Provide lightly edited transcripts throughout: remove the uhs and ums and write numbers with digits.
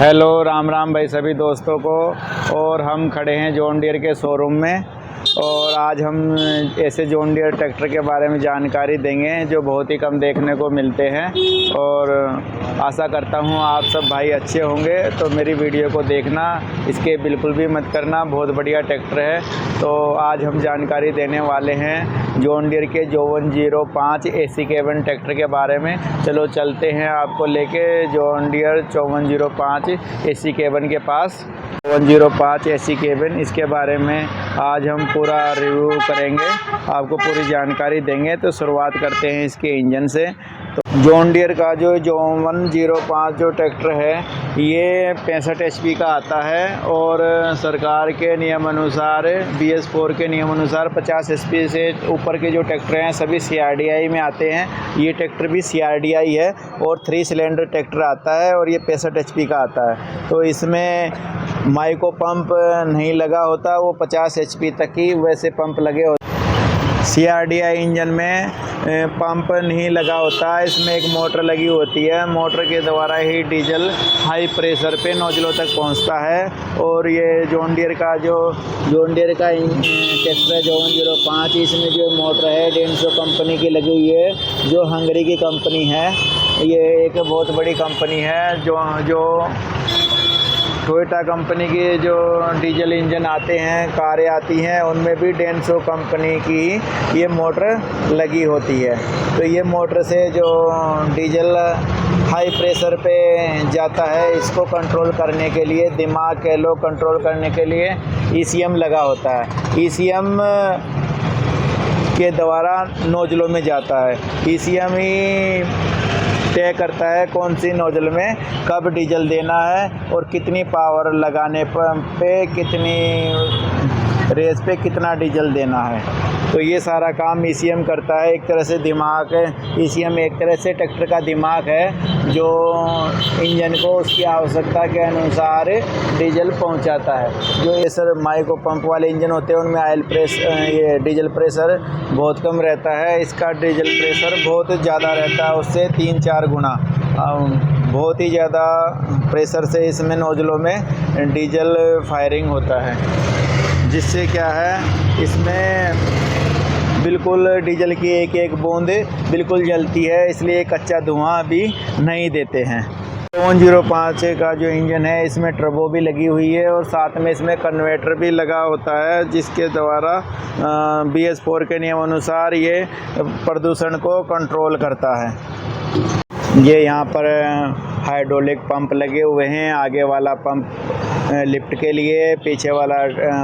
Hello Ram Ram भाई सभी दोस्तों को। और हम खड़े हैं जॉन डियर के शोरूम में और आज हम ऐसे जॉन डियर ट्रैक्टर के बारे में जानकारी देंगे जो बहुत ही कम देखने को मिलते हैं। और आशा करता हूँ आप सब भाई अच्छे होंगे, तो मेरी वीडियो को देखना, इसके बिल्कुल भी मत करना, बहुत बढ़िया ट्रैक्टर है। तो आज हम जानकारी देने वाले हैं जॉन डियर के 5405 AC केबिन ट्रैक्टर के बारे में। चलो चलते हैं आपको लेके जॉन डियर 5405 AC केबिन के पास। 5405 AC केबिन, इसके बारे में आज हम पूरा रिव्यू करेंगे, आपको पूरी जानकारी देंगे। तो शुरुआत करते हैं इसके इंजन से। तो जॉन डियर का जो 5105 जो ट्रैक्टर है ये 65 HP का आता है और सरकार के नियम अनुसार BS4 के नियम अनुसार 50 HP से ऊपर के जो ट्रैक्टर हैं सभी CRDI में आते हैं। ये ट्रैक्टर भी CRDI है और 3 सिलेंडर ट्रैक्टर आता है और ये 65 HP का आता है। तो इसमें माइको पंप नहीं लगा होता, वो 50 HP तक ही वैसे पंप लगे होते। CRDI इंजन में पंप नहीं लगा होता, इसमें एक मोटर लगी होती है। मोटर के द्वारा ही डीजल हाई प्रेशर पे नोजलों तक पहुंचता है। और ये जॉन डियर का ट्रैक्टर है 5105, इसमें जो मोटर है डेंसो कंपनी की लगी हुई है, जो हंगरी की कंपनी है। ये एक बहुत बड़ी कंपनी है। जो टोयोटा कंपनी के जो डीजल इंजन आते हैं, कारें आती हैं, उनमें भी डेंसो कंपनी की ये मोटर लगी होती है। तो ये मोटर से जो डीजल हाई प्रेशर पे जाता है, इसको कंट्रोल करने के लिए, दिमाग कह लो, कंट्रोल करने के लिए ECM लगा होता है। ECM के द्वारा नोजलों में जाता है। ECM ही तय करता है कौन सी नोजल में कब डीजल देना है और कितनी पावर लगाने पे कितनी रेस पे कितना डीजल देना है। तो ये सारा काम ECM करता है। एक तरह से दिमाग है, ECM एक तरह से ट्रैक्टर का दिमाग है जो इंजन को उसकी आवश्यकता के अनुसार डीजल पहुंचाता है। जो ये सर माइको पंप वाले इंजन होते हैं उनमें ये डीजल प्रेशर बहुत कम रहता है। इसका डीजल प्रेशर बहुत ज़्यादा रहता है, उससे 3-4 गुना बहुत ही ज़्यादा प्रेशर से इसमें नोजलों में डीजल फायरिंग होता है, जिससे क्या है इसमें बिल्कुल डीजल की एक एक बूंद बिल्कुल जलती है, इसलिए कच्चा धुआं भी नहीं देते हैं। 5105 का जो इंजन है इसमें टर्बो भी लगी हुई है और साथ में इसमें कन्वर्टर भी लगा होता है, जिसके द्वारा BS4 के नियम अनुसार ये प्रदूषण को कंट्रोल करता है। ये यहाँ पर हाइड्रोलिक पंप लगे हुए हैं। आगे वाला पंप लिफ्ट के लिए, पीछे वाला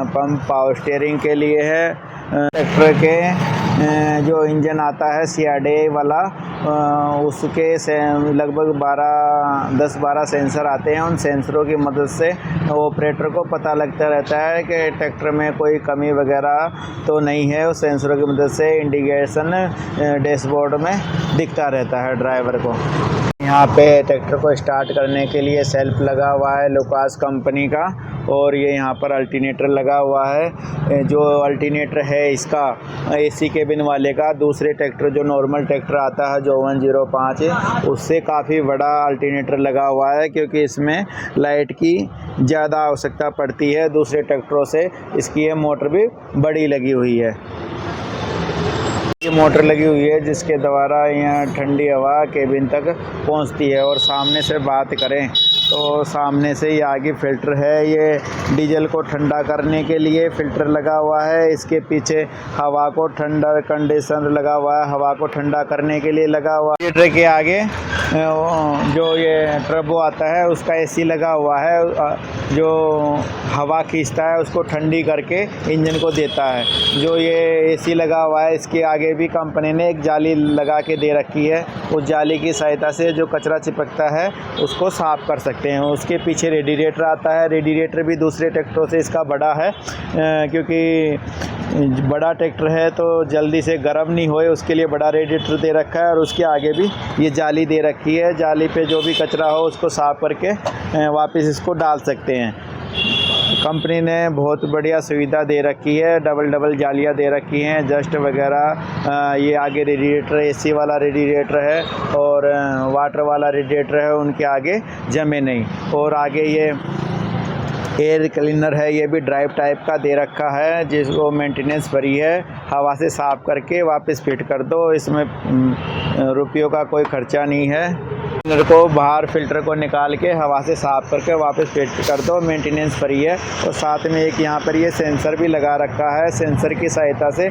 पंप पावर स्टीयरिंग के लिए है। ट्रैक्टर के जो इंजन आता है CRDI वाला, उसके लगभग 10-12 सेंसर आते हैं। उन सेंसरों की मदद से ऑपरेटर को पता लगता रहता है कि ट्रैक्टर में कोई कमी वगैरह तो नहीं है। उस सेंसरों की मदद से इंडिकेशन डैशबोर्ड में दिखता रहता है ड्राइवर को। यहाँ पे ट्रैक्टर को स्टार्ट करने के लिए सेल्फ लगा हुआ है लुकास कंपनी का, और ये यहाँ पर अल्टरनेटर लगा हुआ है। जो अल्टरनेटर है इसका AC केबिन वाले का, दूसरे ट्रैक्टर जो नॉर्मल ट्रैक्टर आता है जो 5105 उससे काफ़ी बड़ा अल्टरनेटर लगा हुआ है, क्योंकि इसमें लाइट की ज़्यादा आवश्यकता पड़ती है दूसरे ट्रैक्टरों से। इसकी ये मोटर भी बड़ी लगी हुई है। ये मोटर लगी हुई है जिसके द्वारा यहाँ ठंडी हवा केबिन तक पहुँचती है। और सामने से बात करें तो सामने से ये आगे फ़िल्टर है, ये डीजल को ठंडा करने के लिए फ़िल्टर लगा हुआ है। इसके पीछे हवा को ठंडा कंडीशनर लगा हुआ है, हवा को ठंडा करने के लिए लगा हुआ है। ट्रैक्टर के आगे जो ये टर्बो आता है उसका AC लगा हुआ है, जो हवा खींचता है उसको ठंडी करके इंजन को देता है। जो ये AC लगा हुआ है इसके आगे भी कंपनी ने एक जाली लगा के दे रखी है। उस जाली की सहायता से जो कचरा चिपकता है उसको साफ़ कर सकते हैं। उसके पीछे रेडिएटर आता है। रेडिएटर भी दूसरे ट्रैक्टरों से इसका बड़ा है, क्योंकि बड़ा ट्रैक्टर है तो जल्दी से गर्म नहीं होए, उसके लिए बड़ा रेडिएटर दे रखा है। और उसके आगे भी ये जाली दे रखी है, जाली पे जो भी कचरा हो उसको साफ़ करके वापस इसको डाल सकते हैं। कंपनी ने बहुत बढ़िया सुविधा दे रखी है, डबल जालियाँ दे रखी हैं, जस्ट वगैरह। ये आगे रेडिएटर, एसी वाला रेडिएटर है और वाटर वाला रेडिएटर है, उनके आगे जमे नहीं। और आगे ये एयर क्लीनर है, ये भी ड्राइव टाइप का दे रखा है, जिसको मेंटेनेंस फ्री है, हवा से साफ़ करके वापस फिट कर दो, इसमें रुपयों का कोई खर्चा नहीं है। फिल्टर को बाहर फिल्टर को निकाल के हवा से साफ़ करके वापस फिट कर दो, मेंटेनेंस फ्री है। और साथ में एक यहाँ पर ये सेंसर भी लगा रखा है, सेंसर की सहायता से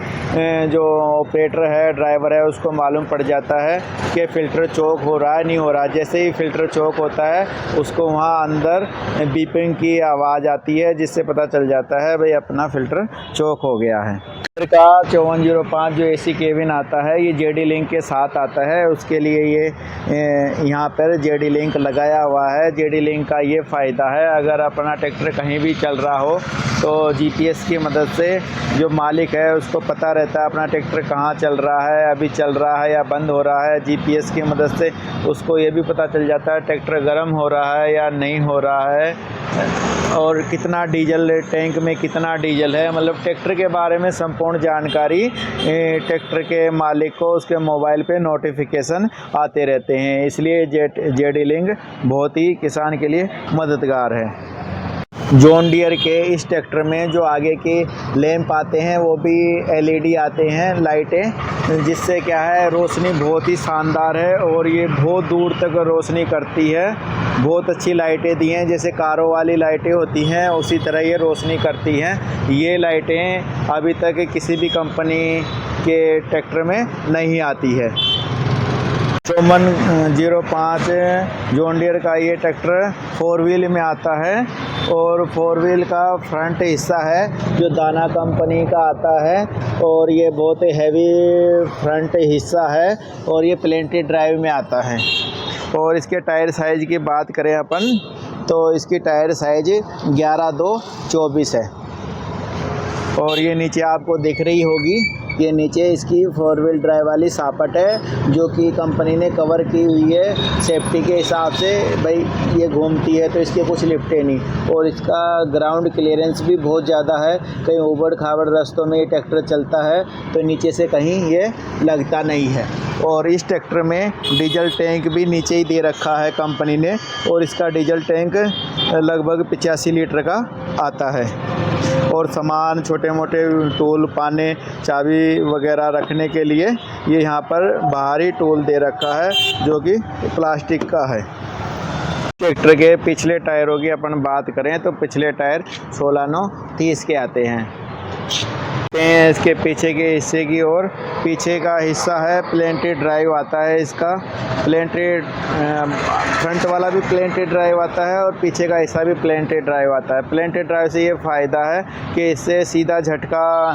जो ऑपरेटर है, ड्राइवर है, उसको मालूम पड़ जाता है कि फ़िल्टर चोक हो रहा है नहीं हो रहा है। जैसे ही फ़िल्टर चोक होता है उसको वहाँ अंदर बीपिंग की आवाज़ आती है, जिससे पता चल जाता है भाई अपना फ़िल्टर चोक हो गया है। का 5405 जो एसी केबिन आता है, ये जेडी लिंक के साथ आता है, उसके लिए ये यहाँ पर जेडी लिंक लगाया हुआ है। जेडी लिंक का ये फ़ायदा है, अगर अपना ट्रैक्टर कहीं भी चल रहा हो तो जीपीएस की मदद से जो मालिक है उसको पता रहता है अपना ट्रैक्टर कहाँ चल रहा है, अभी चल रहा है या बंद हो रहा है। जीपीएस की मदद से उसको ये भी पता चल जाता है ट्रैक्टर गर्म हो रहा है या नहीं हो रहा है, और कितना डीजल टैंक में कितना डीजल है, मतलब ट्रैक्टर के बारे में संपूर्ण जानकारी ट्रैक्टर के मालिक को उसके मोबाइल पे नोटिफिकेशन आते रहते हैं। इसलिए जेडी लिंक बहुत ही किसान के लिए मददगार है। जॉन डियर के इस ट्रैक्टर में जो आगे के लैंप आते हैं वो भी एलईडी आते हैं, लाइटें, जिससे क्या है रोशनी बहुत ही शानदार है और ये बहुत दूर तक रोशनी करती है। बहुत अच्छी लाइटें दी हैं, जैसे कारों वाली लाइटें होती हैं उसी तरह ये रोशनी करती हैं। ये लाइटें अभी तक किसी भी कंपनी के ट्रैक्टर में नहीं आती है। 5405 जॉन डियर का ये ट्रैक्टर 4 व्हील में आता है और 4 व्हील का फ्रंट हिस्सा है जो दाना कंपनी का आता है, और ये बहुत हैवी फ्रंट हिस्सा है और ये प्लेंटी ड्राइव में आता है। और इसके टायर साइज़ की बात करें अपन तो इसकी टायर साइज़ 11/2/24 है। और ये नीचे आपको दिख रही होगी, ये नीचे इसकी 4 व्हील ड्राइव वाली सापट है जो कि कंपनी ने कवर की हुई है सेफ्टी के हिसाब से, भाई ये घूमती है तो इसके कुछ लिपटे नहीं। और इसका ग्राउंड क्लियरेंस भी बहुत ज़्यादा है, कहीं उबड़ खाबड़ रास्तों में ये ट्रैक्टर चलता है तो नीचे से कहीं ये लगता नहीं है। और इस ट्रैक्टर में डीजल टैंक भी नीचे ही दे रखा है कंपनी ने, और इसका डीजल टैंक लगभग 85 लीटर का आता है। और सामान छोटे मोटे टूल, पाने, चाबी वगैरह रखने के लिए ये यहाँ पर बाहरी टूल दे रखा है जो कि प्लास्टिक का है। ट्रैक्टर के पिछले टायरों की अपन बात करें तो पिछले टायर 16/9/30 के आते हैं। इसके पीछे के हिस्से की ओर पीछे का हिस्सा है प्लेंटी ड्राइव आता है, इसका प्लेंटी फ्रंट वाला भी प्लेंटी ड्राइव आता है और पीछे का हिस्सा भी प्लेंटी ड्राइव आता है। प्लेंटी ड्राइव से ये फ़ायदा है कि इससे सीधा झटका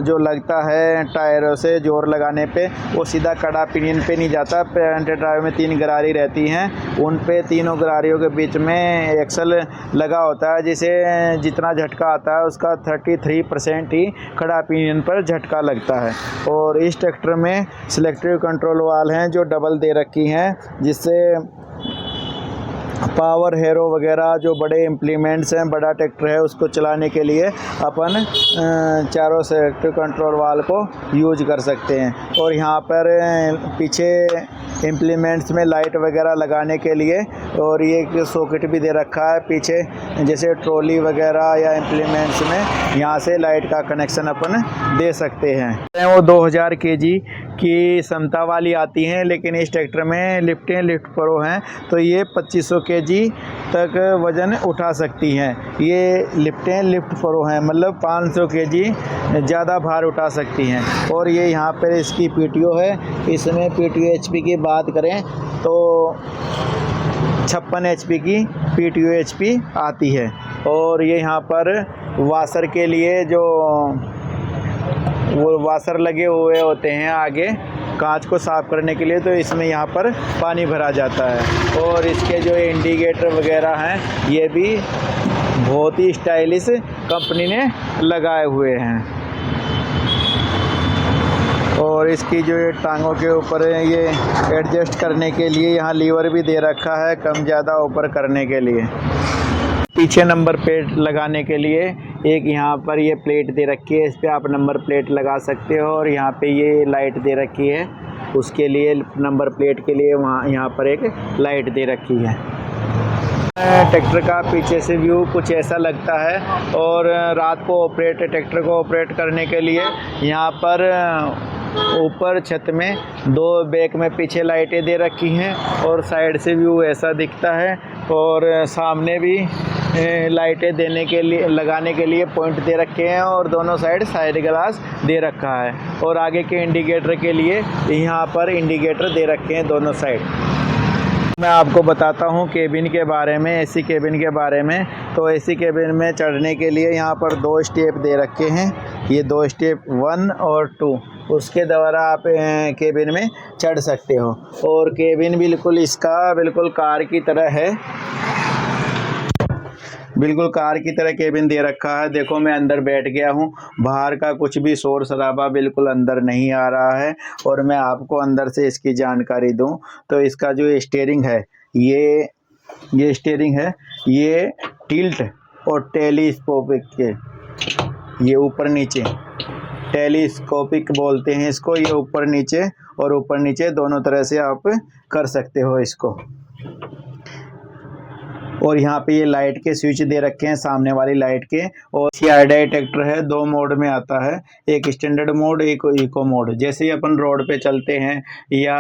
जो लगता है टायरों से जोर लगाने पे वो सीधा कड़ा पिनियन पे नहीं जाता। प्लेंटी ड्राइव में 3 गरारी रहती हैं, उन पे तीनों गरारियों के बीच में एक्सल लगा होता है, जिसे जितना झटका आता है उसका 33% ही खड़ा पिनियन पर झटका लगता है। और इस ट्रैक्टर में सिलेक्टिव कंट्रोल वाल हैं जो डबल दे रखी हैं, जिससे पावर हेरो वगैरह जो बड़े इम्प्लीमेंट्स हैं, बड़ा ट्रैक्टर है उसको चलाने के लिए अपन चारों सिलेक्टिव कंट्रोल वाल को यूज कर सकते हैं। और यहाँ पर पीछे इम्प्लीमेंट्स में लाइट वगैरह लगाने के लिए और ये एक सॉकेट भी दे रखा है पीछे, जैसे ट्रॉली वगैरह या इम्प्लीमेंट्स में यहाँ से लाइट का कनेक्शन अपन दे सकते हैं। वो 2000 kg की क्षमता वाली आती हैं, लेकिन इस ट्रैक्टर में लिफ्ट प्रो हैं तो ये 2500 kg तक वज़न उठा सकती हैं। ये लिफ्ट प्रो हैं, मतलब 500 kg ज़्यादा भार उठा सकती हैं। और ये यहाँ पर इसकी PTO है, इसमें PTO HP की बात करें तो 56 HP की PTO HP आती है। और ये यहाँ पर वाशर के लिए जो वो वाशर लगे हुए होते हैं आगे कांच को साफ़ करने के लिए, तो इसमें यहाँ पर पानी भरा जाता है। और इसके जो इंडिकेटर वगैरह हैं ये भी बहुत ही स्टाइलिश कंपनी ने लगाए हुए हैं। और इसकी जो ये टांगों के ऊपर है ये एडजस्ट करने के लिए यहाँ लीवर भी दे रखा है, कम ज़्यादा ऊपर करने के लिए। पीछे नंबर प्लेट लगाने के लिए एक यहाँ पर ये प्लेट दे रखी है, इस पे आप नंबर प्लेट लगा सकते हो। और यहाँ पे ये लाइट दे रखी है, उसके लिए नंबर प्लेट के लिए वहाँ यहाँ पर एक लाइट दे रखी है। ट्रैक्टर का पीछे से व्यू कुछ ऐसा लगता है। और रात को ट्रैक्टर को ऑपरेट करने के लिए यहाँ पर ऊपर छत में 2 बैक में पीछे लाइटें दे रखी हैं और साइड से व्यू ऐसा दिखता है। और सामने भी लाइटें देने के लिए लगाने के लिए पॉइंट दे रखे हैं और दोनों साइड ग्लास दे रखा है। और आगे के इंडिकेटर के लिए यहाँ पर इंडिकेटर दे रखे हैं दोनों साइड। मैं आपको बताता हूँ केबिन के बारे में, एसी केबिन के बारे में। तो एसी केबिन में चढ़ने के लिए यहाँ पर 2 स्टेप दे रखे हैं, ये 2 स्टेप 1 और 2, उसके द्वारा आप केबिन में चढ़ सकते हो। और केबिन बिल्कुल इसका बिल्कुल कार की तरह है, बिल्कुल कार की तरह केबिन दे रखा है। देखो मैं अंदर बैठ गया हूँ, बाहर का कुछ भी शोर शराबा बिल्कुल अंदर नहीं आ रहा है। और मैं आपको अंदर से इसकी जानकारी दूँ तो इसका जो स्टीयरिंग है, ये स्टीयरिंग है, ये टिल्ट और टेलीस्कोपिक के, ये ऊपर नीचे टेलीस्कोपिक बोलते हैं इसको। ये ऊपर नीचे और ऊपर नीचे दोनों तरह से आप कर सकते हो इसको। और यहाँ पे ये लाइट के स्विच दे रखे हैं, सामने वाली लाइट के। और CRDI ट्रैक्टर है, 2 मोड में आता है, एक स्टैंडर्ड मोड, एक इको मोड। जैसे ही अपन रोड पे चलते हैं या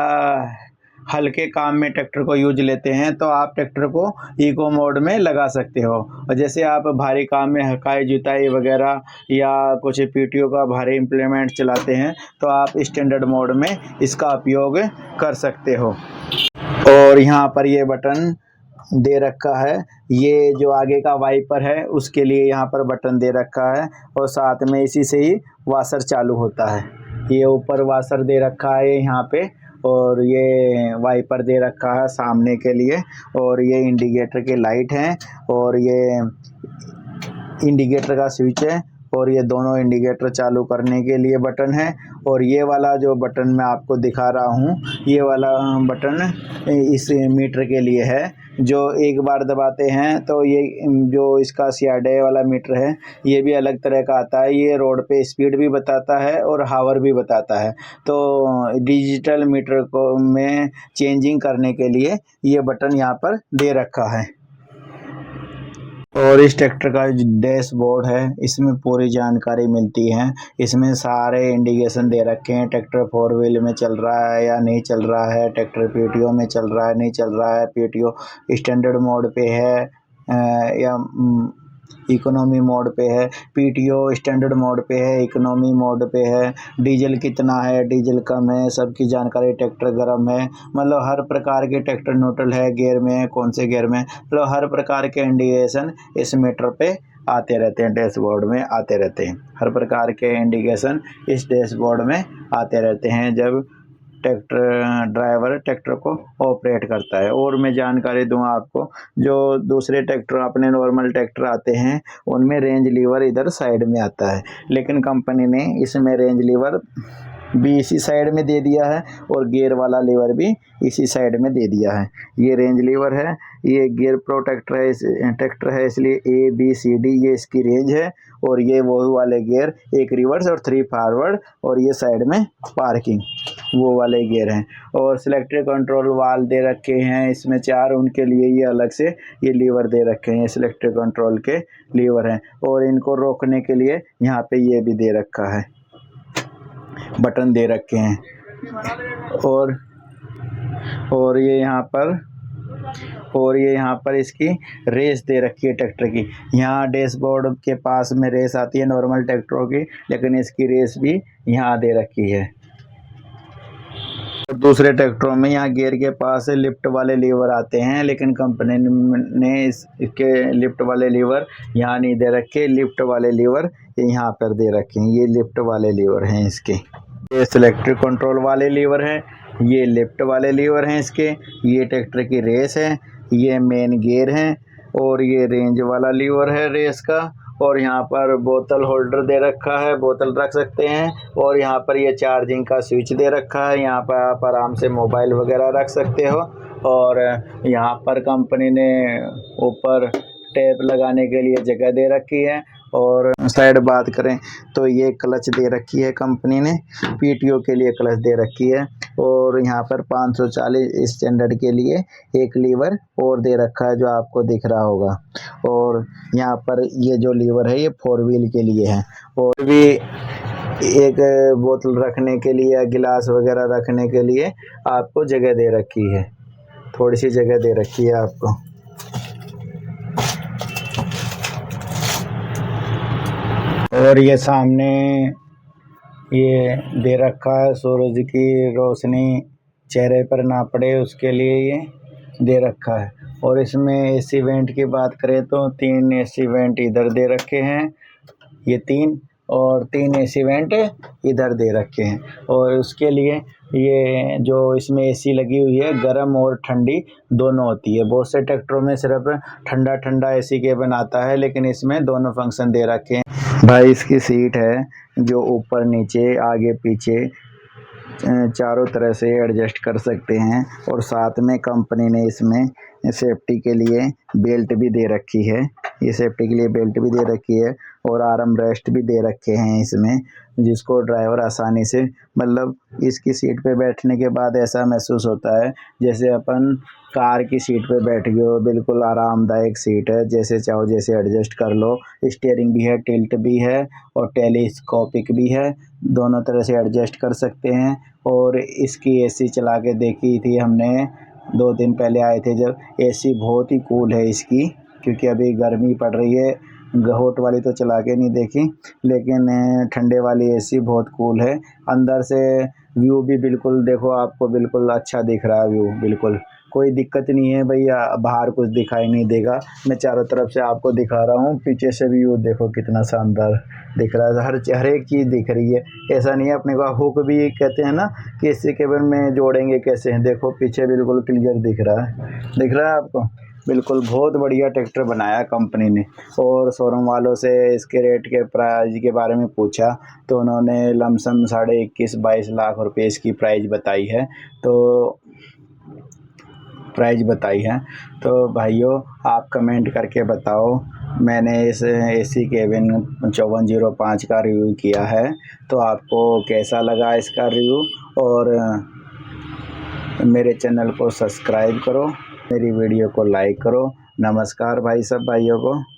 हल्के काम में ट्रैक्टर को यूज लेते हैं तो आप ट्रैक्टर को इको मोड में लगा सकते हो। और जैसे आप भारी काम में हकाई जुताई वगैरह या कुछ PTO का भारी इम्प्लीमेंट चलाते हैं तो आप स्टैंडर्ड मोड में इसका उपयोग कर सकते हो। और यहाँ पर ये बटन दे रखा है, ये जो आगे का वाइपर है उसके लिए यहाँ पर बटन दे रखा है। और साथ में इसी से ही वाशर चालू होता है। ये ऊपर वाशर दे रखा है यहाँ पे, और ये वाइपर दे रखा है सामने के लिए। और ये इंडिकेटर के लाइट हैं और ये इंडिकेटर का स्विच है। और ये दोनों इंडिकेटर चालू करने के लिए बटन है। और ये वाला जो बटन मैं आपको दिखा रहा हूँ, ये वाला बटन इस मीटर के लिए है, जो एक बार दबाते हैं तो ये जो इसका CRDI वाला मीटर है ये भी अलग तरह का आता है। ये रोड पे स्पीड भी बताता है और हावर भी बताता है। तो डिजिटल मीटर को में चेंजिंग करने के लिए ये बटन यहाँ पर दे रखा है। और इस ट्रैक्टर का जो डैशबोर्ड है इसमें पूरी जानकारी मिलती है। इसमें सारे इंडिकेशन दे रखे हैं, ट्रैक्टर 4 व्हील में चल रहा है या नहीं चल रहा है, ट्रैक्टर PTO में चल रहा है नहीं चल रहा है, PTO स्टैंडर्ड मोड पे है या इकोनॉमी मोड पे है, PTO स्टैंडर्ड मोड पे है, इकोनॉमी मोड पे है, डीजल कितना है, डीजल कम है, सबकी जानकारी, ट्रैक्टर गर्म है, मतलब हर प्रकार के ट्रैक्टर न्यूट्रल है, गियर में है, कौन से गियर में, मतलब हर प्रकार के इंडिकेशन इस मीटर पे आते रहते हैं, डैशबोर्ड में आते रहते हैं। हर प्रकार के इंडिकेशन इस डैशबोर्ड में आते रहते हैं जब ड्राइवर ट्रैक्टर को ऑपरेट करता है। और मैं जानकारी दूँ आपको, जो दूसरे ट्रैक्टर अपने नॉर्मल ट्रैक्टर आते हैं उनमें रेंज लीवर इधर साइड में आता है, लेकिन कंपनी ने इसमें रेंज लीवर भी इसी साइड में दे दिया है और गियर वाला लीवर भी इसी साइड में दे दिया है। ये रेंज लीवर है, ये गियर प्रो ट्रैक्टर है इसलिए ABCD ये इसकी रेंज है। और ये वो वाले गियर, एक रिवर्स और 3 फॉरवर्ड, और ये साइड में पार्किंग, वो वाले गियर हैं। और सिलेक्टेड कंट्रोल वाल दे रखे हैं इसमें 4, उनके लिए ये अलग से ये लीवर दे रखे हैं, सिलेक्टेड कंट्रोल के लीवर हैं। और इनको रोकने के लिए यहाँ पे ये भी दे रखा है, बटन दे रखे हैं। और ये यहाँ पर इसकी रेस दे रखी है ट्रैक्टर की। यहाँ डैशबोर्ड के पास में रेस आती है नॉर्मल ट्रैक्टरों की, लेकिन इसकी रेस भी यहाँ दे रखी है। और दूसरे ट्रैक्टरों में यहाँ गियर के पास लिफ्ट वाले लीवर आते हैं, लेकिन कंपनी ने इसके लिफ्ट वाले लीवर यहाँ नहीं दे रखे। लिफ्ट वाले लीवर यहाँ पर दे रखे हैं, ये लिफ्ट वाले लीवर हैं इसके। ये सिलेक्टेड कंट्रोल वाले लीवर हैं, ये लिफ्ट वाले लीवर हैं इसके। ये ट्रैक्टर की रेस है, ये मेन गियर है, और ये रेंज वाला लीवर है रेस का। और यहाँ पर बोतल होल्डर दे रखा है, बोतल रख सकते हैं। और यहाँ पर ये चार्जिंग का स्विच दे रखा है, यहाँ पर आप आराम से मोबाइल वगैरह रख सकते हो। और यहाँ पर कंपनी ने ऊपर टैप लगाने के लिए जगह दे रखी है। और साइड बात करें तो ये क्लच दे रखी है कंपनी ने, पीटीओ के लिए क्लच दे रखी है। और यहाँ पर 540 स्टैंडर्ड के लिए एक लीवर और दे रखा है जो आपको दिख रहा होगा। और यहाँ पर ये जो लीवर है ये 4 व्हील के लिए है। और भी एक बोतल रखने के लिए या गिलास वगैरह रखने के लिए आपको जगह दे रखी है, थोड़ी सी जगह दे रखी है आपको। और ये सामने ये दे रखा है सूरज की रोशनी चेहरे पर ना पड़े उसके लिए ये दे रखा है। और इसमें एसी वेंट की बात करें तो 3 एसी वेंट इधर दे रखे हैं, ये 3, और 3 एसी वेंट इधर दे रखे हैं। और उसके लिए ये जो इसमें एसी लगी हुई है गर्म और ठंडी दोनों होती है। बहुत से ट्रैक्टरों में सिर्फ ठंडा ठंडा एसी केबिन आता है, लेकिन इसमें दोनों फंक्शन दे रखे हैं। भाई इसकी सीट है जो ऊपर नीचे आगे पीछे चारों तरह से एडजस्ट कर सकते हैं। और साथ में कंपनी ने इसमें सेफ्टी के लिए बेल्ट भी दे रखी है, ये सेफ्टी के लिए बेल्ट भी दे रखी है। और आर्म रेस्ट भी दे रखे हैं इसमें, जिसको ड्राइवर आसानी से, मतलब इसकी सीट पे बैठने के बाद ऐसा महसूस होता है जैसे अपन कार की सीट पे बैठ गए हो। बिल्कुल आरामदायक सीट है, जैसे चाहो जैसे एडजस्ट कर लो। स्टीयरिंग भी है, टिल्ट भी है और टेलीस्कोपिक भी है, दोनों तरह से एडजस्ट कर सकते हैं। और इसकी एसी चला के देखी थी हमने 2 दिन पहले आए थे जब, एसी बहुत ही कूल है इसकी, क्योंकि अभी गर्मी पड़ रही है। हॉट वाली तो चला के नहीं देखी, लेकिन ठंडे वाली एसी बहुत कूल है। अंदर से व्यू भी बिल्कुल देखो, आपको बिल्कुल अच्छा दिख रहा है व्यू, बिल्कुल कोई दिक्कत नहीं है भैया। बाहर कुछ दिखाई नहीं देगा, मैं चारों तरफ से आपको दिखा रहा हूँ। पीछे से व्यू देखो कितना शानदार दिख रहा है, हर एक चीज़ दिख रही है। ऐसा नहीं है अपने को हुक भी कहते हैं ना कि इसी केबिन में जोड़ेंगे कैसे हैं, देखो पीछे बिल्कुल क्लियर दिख रहा है आपको, बिल्कुल बहुत बढ़िया ट्रैक्टर बनाया कंपनी ने। और शोरूम वालों से इसके रेट के प्राइस के बारे में पूछा तो उन्होंने लमसम 21.5-22 लाख रुपए इसकी प्राइस बताई है। तो भाइयों आप कमेंट करके बताओ, मैंने इस एसी केबिन 5405 का रिव्यू किया है, तो आपको कैसा लगा इसका रिव्यू। और मेरे चैनल को सब्सक्राइब करो, मेरी वीडियो को लाइक करो। नमस्कार भाई सब भाइयों को।